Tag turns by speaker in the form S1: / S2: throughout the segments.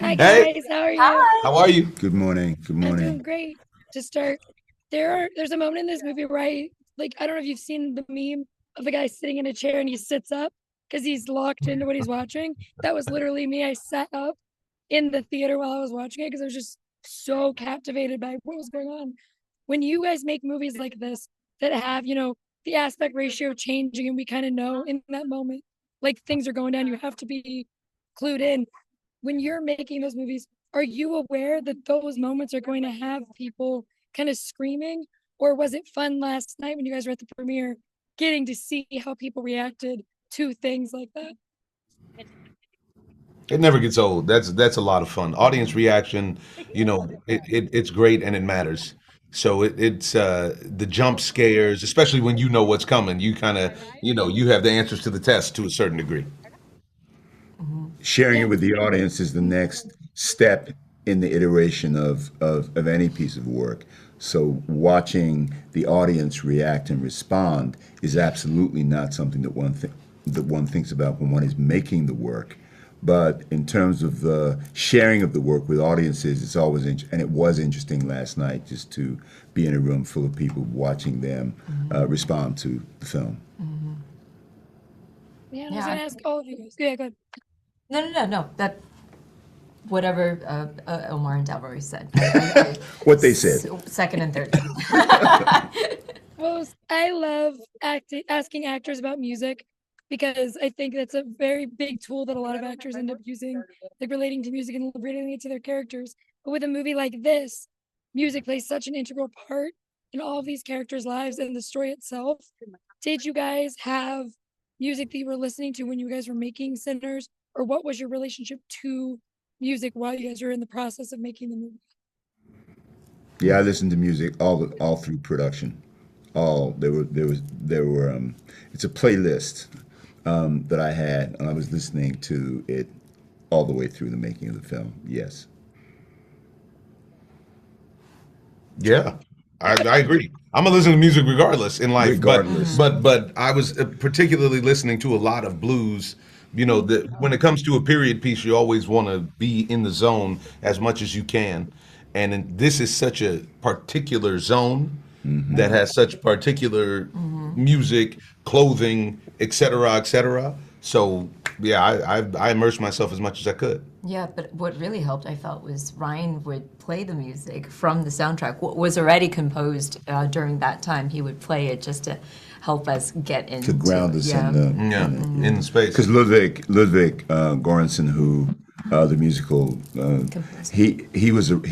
S1: Hi
S2: Hey,
S1: guys, how are you?
S3: Hi.
S2: how are you?
S4: Good morning. Good
S1: I'm doing
S4: morning.
S1: great. To start, there's a moment in this movie where I don't know if you've seen the meme of the guy sitting in a chair and he sits up because he's locked into what he's watching. That was literally me. I sat up in the theater while I was watching it because I was just so captivated by what was going on. When you guys make movies like this that have, the aspect ratio changing and we kind of know in that moment, like things are going down, you have to be clued in. When you're making those movies, are you aware that those moments are going to have people kind of screaming? Or was it fun last night when you guys were at the premiere, getting to see how people reacted to things like that?
S2: It never gets old. That's a lot of fun. Audience reaction, it's great and it matters. So it's the jump scares, especially when you know what's coming. You kind of, you have the answers to the test to a certain degree.
S4: Sharing it
S1: Yeah.
S4: with the audience is the next step in the iteration of any piece of work. So watching the audience react and respond is absolutely not something that one thinks about when one is making the work. But in terms of the sharing of the work with audiences, it's always and it was interesting last night just to be in a room full of people watching them respond to the film.
S1: Yeah, and I was
S3: Yeah.
S1: gonna ask all of you guys. Yeah, go ahead.
S3: No. That whatever Omar and Delroy said.
S4: What they said.
S3: Second and third.
S1: Well, I love asking actors about music because I think that's a very big tool that a lot of actors end up using, like relating to music and relating it to their characters. But with a movie like this, music plays such an integral part in all of these characters' lives and the story itself. Did you guys have music that you were listening to when you guys were making Sinners, or what was your relationship to music while you guys were in the process of making the movie?
S4: Yeah, I listened to music all through production. All there were it's a playlist that I had, and I was listening to it all the way through the making of the film. Yes.
S2: Yeah, I agree. I'm gonna listen to music regardless in life, but
S4: Regardless.
S2: but but I was particularly listening to a lot of blues. That when it comes to a period piece, you always want to be in the zone as much as you can, and this is such a particular zone that has such particular music, clothing, etc., etc. So yeah, I immersed myself as much as I could.
S3: Yeah, but what really helped, I felt, was Ryan would play the music from the soundtrack. What was already composed during that time, he would play it just to help us get into
S4: To ground us
S3: yeah.
S4: in the
S2: Yeah, in space.
S4: because Ludwig Göransson, who the musical
S3: Composer.
S4: he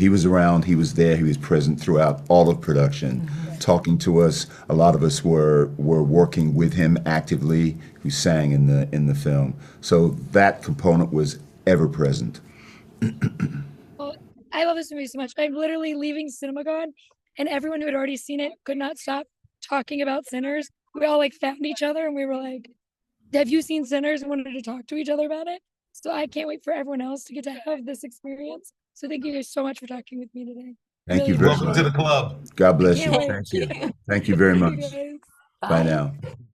S4: was around, he was there, he was present throughout all of production, talking to us. A lot of us were working with him actively, who sang in the film. So that component was ever present.
S1: Well, I love this movie so much. I'm literally leaving CinemaCon, and everyone who had already seen it could not stop talking about Sinners. We all like found each other, and we were like, "Have you seen Sinners?" and wanted to talk to each other about it. So I can't wait for everyone else to get to have this experience. So thank you guys so much for talking with me today. I
S4: Thank
S1: really
S4: you very
S2: Welcome
S1: appreciate
S2: to
S4: much.
S2: the
S1: it.
S2: club.
S4: God
S1: I
S4: bless
S1: can't
S4: you.
S1: wait.
S4: Thank you. Thank you very
S1: Thank you
S4: much.
S1: guys.
S4: Bye
S3: Bye.
S4: now.